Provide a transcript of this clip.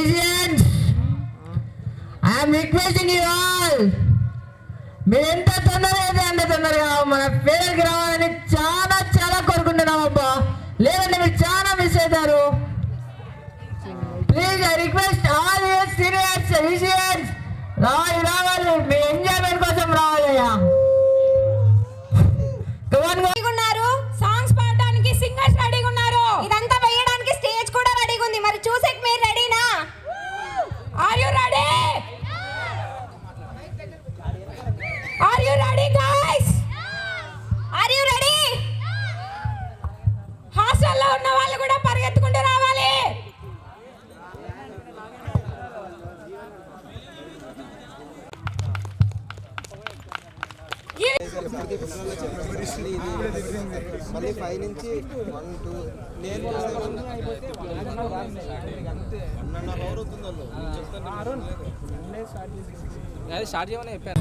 మ్యూజియన్స్, I'm requesting you all, మీరు ఎంత తొందరగా అయితే అంత తొందరగా మన పేరుకి రావాలని చాలా చాలా కోరుకుంటున్నాం అబ్బా, లేదంటే మీరు చాలా మిస్ అవుతారు. Please I request all your seniors musicians, రావాలి, మీ ఎంజాయ్మెంట్ కోసం రావాలయ్యా. ఉన్నారు, సాంగ్స్ పాడడానికి సింగర్స్ రెడీగా ఉన్నారు, ఇదంతా వేయడానికి స్టేజ్ కూడా రెడీగా ఉంది. మరి చూసేకి మీరు రెడీనా? Are you ready? Are you ready guys? Are you ready? హాస్టల్లో ఉన్న వాళ్ళు కూడా పరిగెత్తుకుంటూ రావాలి. మళ్ళీ 5 నుంచి 1 2 నేను స్టార్ట్ చేయమని చెప్పారు.